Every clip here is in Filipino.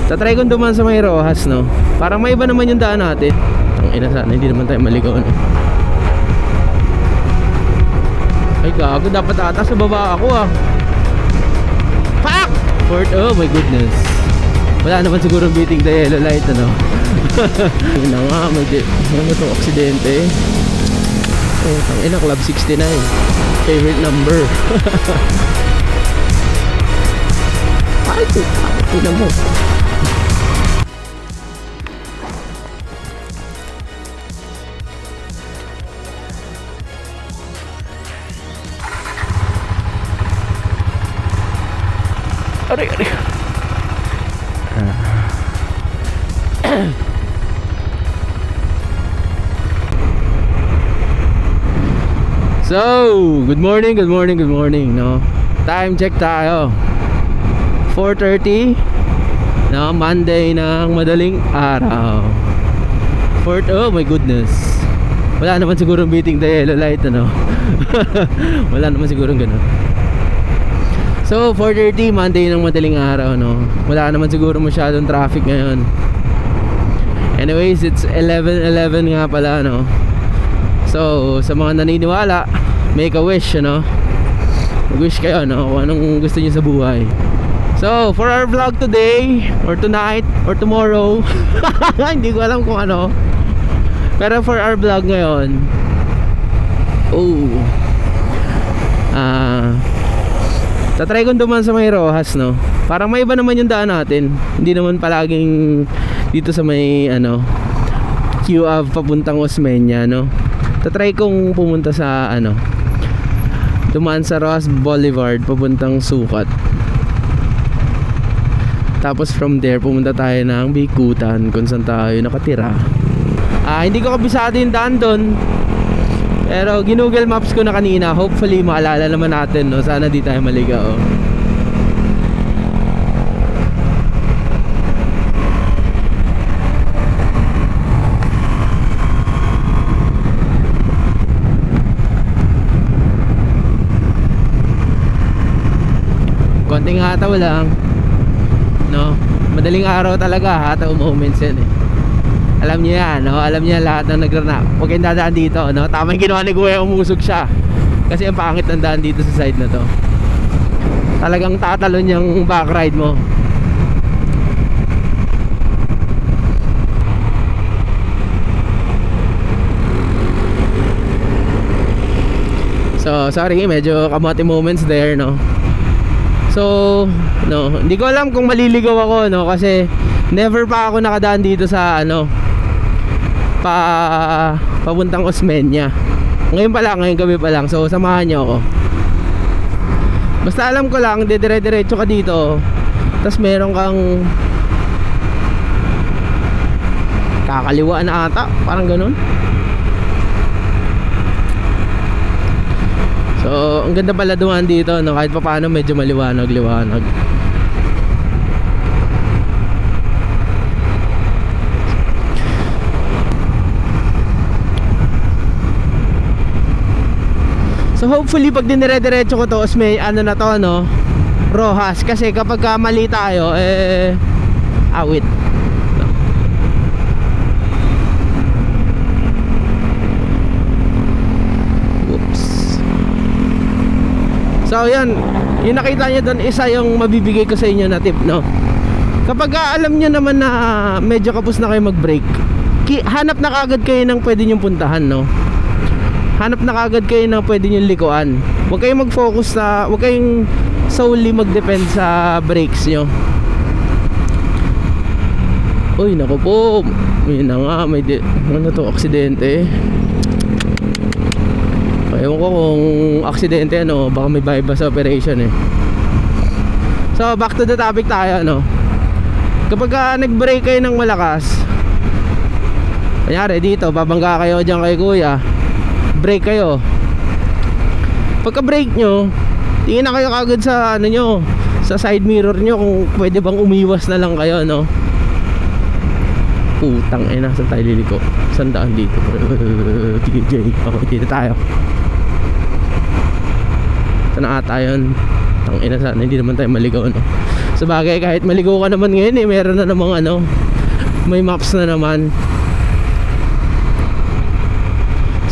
Tatry kong dumaan sa may Rojas, no? Parang may iba naman yung daan natin. Ang ina, sana hindi naman tayo maligaw, no? Ay gago, dapat ata sa baba ako ah. Fuck! Fort, oh my goodness. Wala naman siguro beating the yellow light, ano? Yun na nga, ano itong aksidente? Oh, ang ina, Club 69. Favorite number. Ay, ito mo. Aray. So, good morning, no? Time check tayo. 4:30, no? Monday ng madaling araw. Oh my goodness. Wala naman siguro beating the yellow light, ano? Wala naman siguro ganun. So 4:30 Monday ng madaling araw, no? Wala naman siguro masyadong traffic ngayon. Anyways, it's 11:11 nga pala, no? So sa mga naniniwala, make a wish, no? Mag-wish kayo, no? Kung anong gusto niyo sa buhay. So for our vlog today, or tonight, or tomorrow, hindi ko alam kung ano. Pero for our vlog ngayon, tatry kong dumaan sa may Rojas, no? Parang may iba naman yung daan natin. Hindi naman palaging dito sa may ano, QAV papuntang Osmeña, no? Tatry kong pumunta sa ano, dumaan sa Rojas Boulevard papuntang Sukat. Tapos from there pumunta tayo ng Bikutan kung saan tayo nakatira. Hindi ko kabisado yung daan doon, pero ginugel maps ko na kanina. Hopefully maalala naman natin, no? Sana di tayo maligaw. Konting hataw lang, no? Madaling araw talaga, hataw moments yan eh. Alam niyo yan, no? Alam niyo lahat ng nagranap. Huwag kayong dadaan dito, no? Tama yung ginawa ni Kuya, umusog siya. Kasi ang pangit ng daan dito sa side na to. Talagang tatalon yung backride mo. So, sorry, medyo kamote moments there, no? So, no, hindi ko alam kung maliligaw ako, no? Kasi never pa ako nakadaan dito sa ano, papuntang Osmeña. Ngayon pa lang, ngayong gabi pa lang. So samahan niyo ako. Basta alam ko lang, dire-diretso ka dito, tapos meron kang kakaliwa na ata, parang ganun. So ang ganda pala dumaan dito, no? Kahit pa paano medyo maliwanag-liwanag. So hopefully pag dinire-diretso ko to, may ano na to, no? Rojas. Kasi kapag mali tayo, awit, no? Oops. So yan, yung nakita nyo doon, isa yung mabibigay ko sa inyo na tip, no? Kapag alam nyo naman na medyo kapos na kayo mag-brake, hanap na kagad kayo ng pwede nyong puntahan, no? Hanap na kagad kayo ng pwede nyong likuan. Huwag kayong mag-focus sa, huwag kayong solely mag-depend sa brakes nyo. Uy, naku po, yun na nga, may ano to, aksidente. Ewan ko kung aksidente, ano, baka may bypass operation eh. So back to the topic tayo, no? Kapag nag-brake kayo ng malakas, kunyari dito, babangga kayo dyan kay kuya, brake kayo. Pagka brake nyo, tingin na kayo kagad sa ano nyo, sa side mirror nyo, kung pwede bang umiwas na lang kayo, no? Putang ina, saan tayo liliko? Saan daan dito? TJ, okay, dito tayo. Saan ata yun? Tang ina, sana hindi naman tayo maligaw, no? Sabagay, kahit maligo ka naman ngayon meron na namang ano, may maps na naman.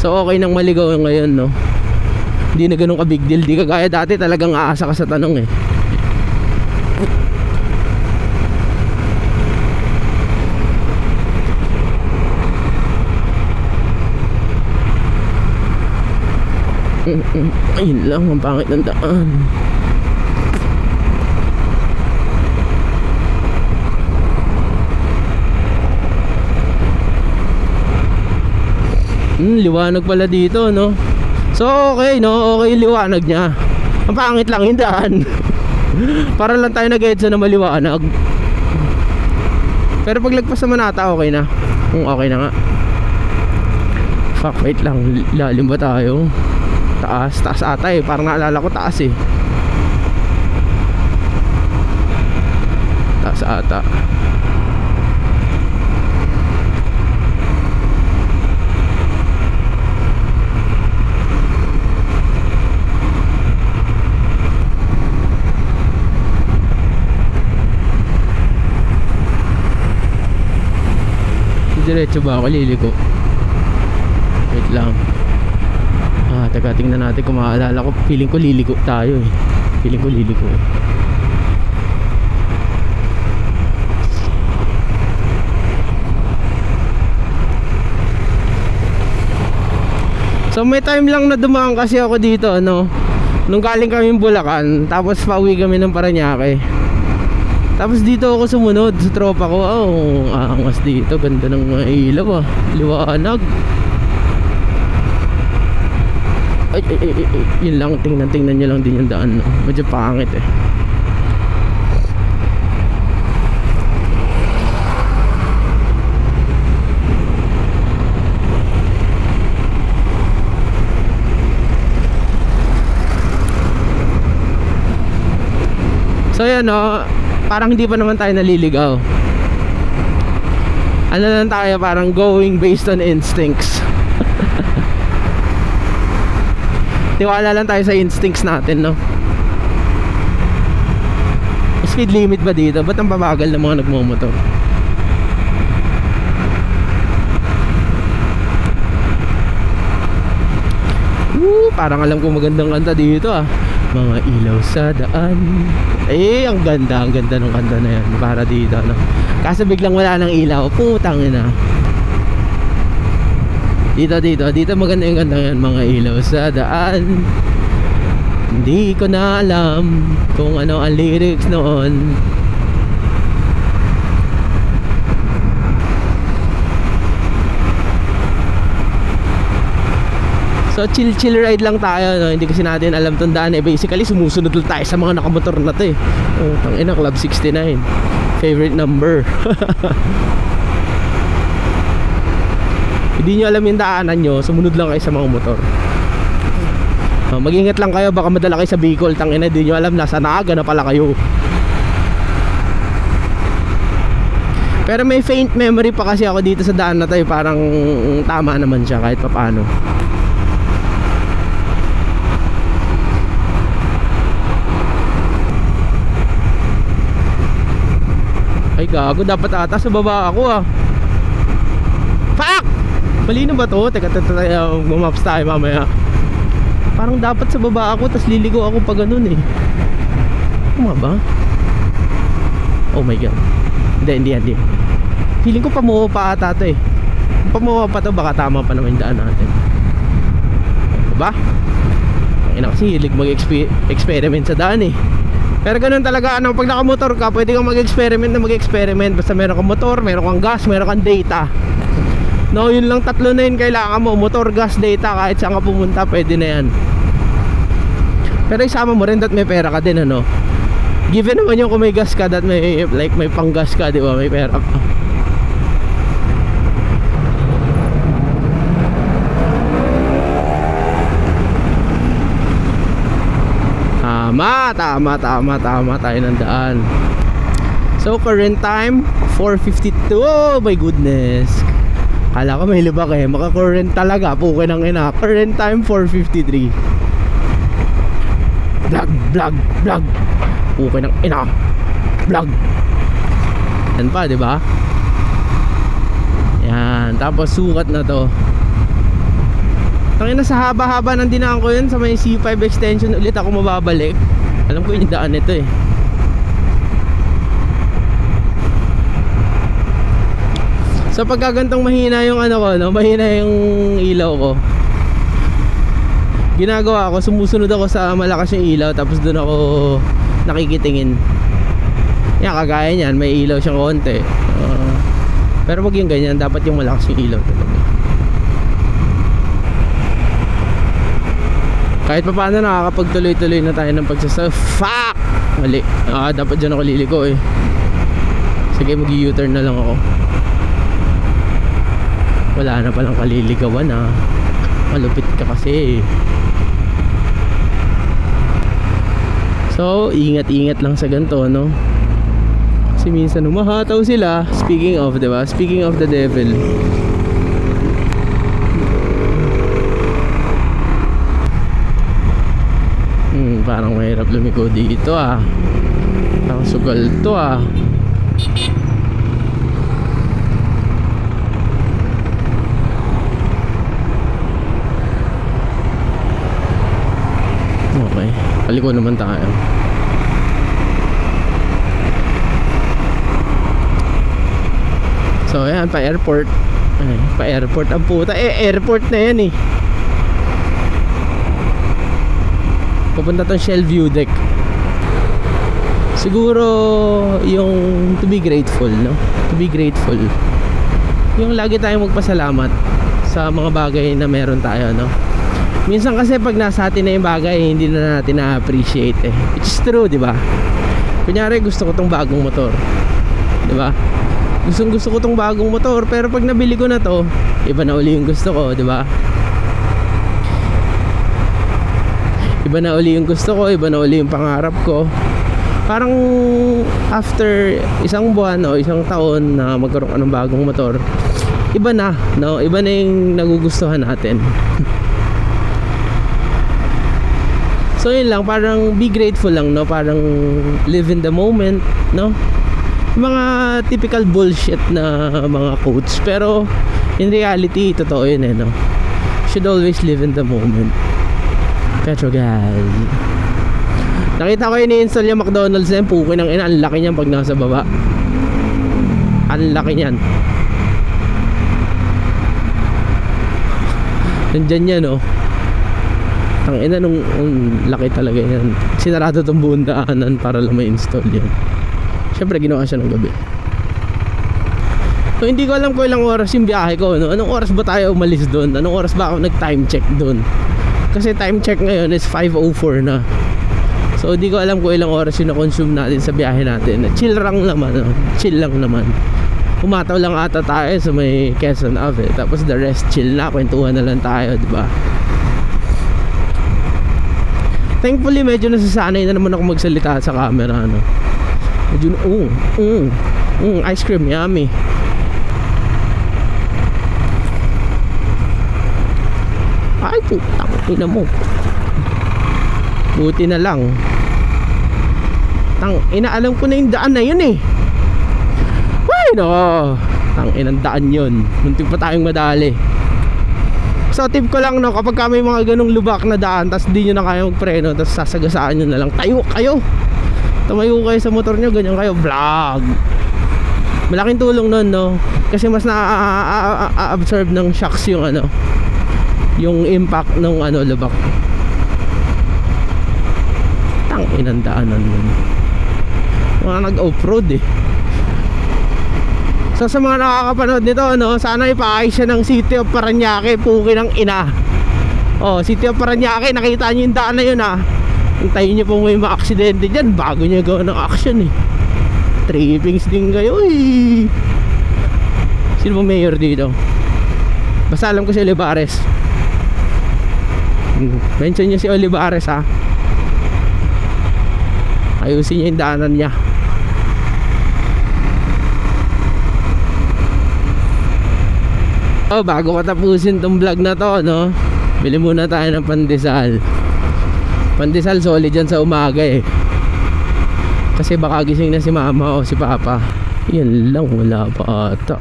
So okay nang maligaw ngayon, no? Hindi na ganun ka big deal. Di ka gaya dati, talagang aasa ka sa tanong eh. Ayun lang, ang pangit ng daan. Liwanag pala dito, no? So okay, no? Okay yung liwanag niya. Ang pangit lang yung daan. Para lang tayo nag-edsa na maliwanag. Pero paglagpas naman ata okay na. Okay na nga. Fuck, wait lang. Lalim ba tayo? Taas ata eh. Parang naalala ko taas eh. Taas ata. Diretso ba ako liliko? Wait lang. Teka, tingnan natin kung maaalala ko. Feeling ko liliko tayo eh. Feeling ko liliko eh. So may time lang na dumaan kasi ako dito, ano, nung galing kami Bulacan, tapos pauwi kami ng Parañaque. Tapos dito ako sumunod sa tropa ko. Angas dito, ganda ng mga ilaw liwanag. Ay, yun lang, tingnan nyo lang din yung daan, no? Medyo pangit eh. So yan, no, parang hindi pa naman tayo naliligaw. Ano lang tayo, parang going based on instincts. Tiwala lang tayo sa instincts natin, no? Speed limit ba dito? Ba't ang babagal ng mga nagmumotor? Parang alam ko magandang kanta dito Mga ilaw sa daan. Ang ganda ng kanta na yan. Para dito, no? Kaso biglang wala ng ilaw. Putang ina. Dito maganda yung kanta yan. Mga ilaw sa daan. Hindi ko na alam kung ano ang lyrics noon. So chill ride lang tayo, no? Hindi kasi natin alam tong daan eh. Basically sumusunod lang tayo sa mga nakamotor na to eh. Tangina, Club 69 favorite number. Hindi nyo alam yung daanan nyo, sumunod lang kayo sa mga motor. Mag-ingat lang kayo, baka madala kayo sa Bicol. Tangina, hindi nyo alam, nasa Naga na pala kayo. Pero may faint memory pa kasi ako dito sa daan na to eh. Parang tama naman siya kahit pa paano. Ay gago, dapat ata sa baba ako Fuck! Malino ba to? Teka, maps tayo mamaya. Parang dapat sa baba ako, tas liligo ako pa ganun eh. Ano ba? Oh my god. Hindi. Feeling ko pamuha pa ata to eh. Kung pamuha pa to, baka tama pa naman yung daan natin. Diba? Kasi hilig mag-experiment sa daan eh. Pero ganun talaga, pag nakamotor ka, pwede kang mag-experiment. Basta meron kang motor, meron kang gas, meron kang data. No, yun lang, tatlo na yun kailangan mo. Motor, gas, data, kahit saan ka pumunta, pwede na yan. Pero isama mo rin that may pera ka din, ano. Given naman yung kung may gas ka, that may, like, may pang-gas ka, di ba? May pera ka. Tama tayo ng daan. So current time 4:52. Oh my goodness. Kala ko may libak eh. Maka-current talaga. Pukin ng ina. Current time 4:53. Vlog. Pukin ng ina. vlog. Yan pa, di ba? Yan, tapos sukat na to. Tangina, sa haba-haba ng dinaan ko yun, sa may C5 extension ulit ako mababalik. Alam ko yung daan nito eh. So pagkagantong mahina yung ano ko, no? Mahina yung ilaw ko, ginagawa ko, sumusunod ako sa malakas yung ilaw, tapos doon ako nakikitingin. Yan, kagaya niyan, may ilaw siyang konti. Pero wag yung ganyan, dapat yung malakas yung ilaw talaga. Kahit pa paano nakakapagtuloy-tuloy na tayo ng pagsasurf. Fuck! Mali. Dapat dyan ako liliko eh. Sige, mag-U-turn na lang ako. Wala na palang kaliligawan ah. Malupit ka kasi. So, ingat-ingat lang sa ganito, no? Kasi minsan humahataw sila. Speaking of, diba? Speaking of the devil. Parang mahirap lumiko dito ah. Parang sugal to ah. Okay, paliko naman tayo. So ayan, pa airport. Ay, pa airport ang puta. Airport na yan eh. Pupunta tong Shellview deck. Siguro yung to be grateful, no? To be grateful. Yung lagi tayong magpasalamat sa mga bagay na meron tayo, no? Minsan kasi pag nasa atin na yung bagay, hindi na natin na-appreciate eh. Which is true, di ba? Kunyari, gusto ko tong bagong motor, di ba? Gusto ko tong bagong motor, pero pag nabili ko na to, iba na uli yung gusto ko, di ba? Iba na uli yung gusto ko, iba na uli yung pangarap ko. Parang after isang buwan o isang taon na magkaroon ka ng bagong motor, iba na, no? Iba na yung nagugustuhan natin. So yun lang, parang be grateful lang, no? Parang live in the moment, no? Mga typical bullshit na mga quotes, pero in reality, totoo yun eh, no? Should always live in the moment. Petrogas. Nakita ko yun, i-install yung McDonald's na yun. Pukin ng ina, ang laki niyan pag nasa baba. Ang laki niyan. Nandyan yan, oh. Ang ina, nung laki talaga yan. Sinarado tong buong daanan para lang ma-install yan. Siyempre, ginawa siya ng gabi. So, hindi ko alam kung ilang oras yung biyahe ko, no? Anong oras ba tayo umalis doon? Anong oras ba ako nag-time check doon? Kasi time check ngayon is 5:04 na. So di ko alam kung ilang oras yung na-consume natin sa biyahe natin. Chill lang naman, no? Chill lang naman. Umataw lang ata tayo sa may Quezon Ave. Tapos the rest chill na, kwentuhan na lang tayo, di ba? Thankfully medyo nasasanay na naman ako magsalita sa camera, no? Medyo ice cream, yummy. Ay putang ina mo. Buti na lang. Tang ina, alam ko na yung daan na yun eh. Ay no. Tang inang daan yun. Muntik pa tayong madali. So tip ko lang, no, kapag may mga ganong lubak na daan, tas di nyo na kaya magpreno, tas sasagasaan nyo na lang, tayo kayo. Tumayo kayo sa motor nyo, ganyan kayo. Vlog. Malaking tulong nun, no? Kasi mas na-absorb ng shocks yung ano, yung impact ng ano, lubak. Tang inang daanan nun. Mga nag-off-road eh. So sa mga nakakapanood nito, ano, sana ipaayos siya ng City of Parañaque, puki ng ina. Oh, City of Parañaque, nakita niyo yung daan na yun ah. Hintayin niyo pong may ma-aksidente dyan bago niyo gawa ng action eh. Trippings din kayo eh. Sino bang mayor dito? Basta alam ko si Olivares. Mention niyo si Olivares ha. Ayusin niya yung daanan niya. Oh, bago ko tapusin tong vlog na to, no? Bili muna tayo ng pandesal. Pandesal solid dyan sa umaga eh. Kasi baka gising na si mama o si papa. Yan lang, wala pa ata.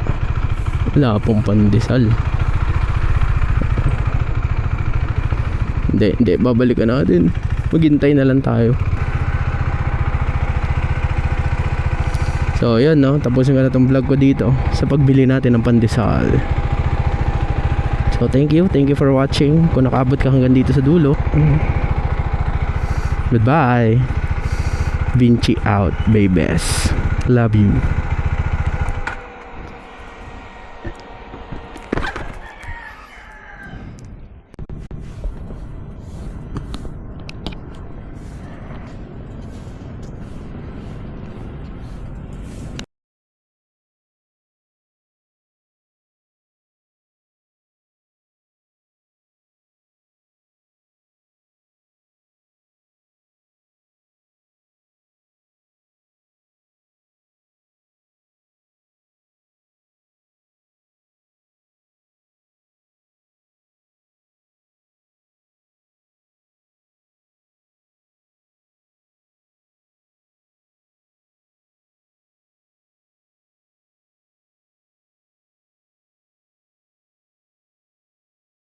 Wala pong pandesal. Hindi, babalikan natin. Maghintay na lang tayo. So yun, no, tapusin ko na tong vlog ko dito sa pagbili natin ng pandesal. So thank you for watching. Kung nakaabot ka hanggang dito sa dulo, goodbye. Vinci out, babies. Love you.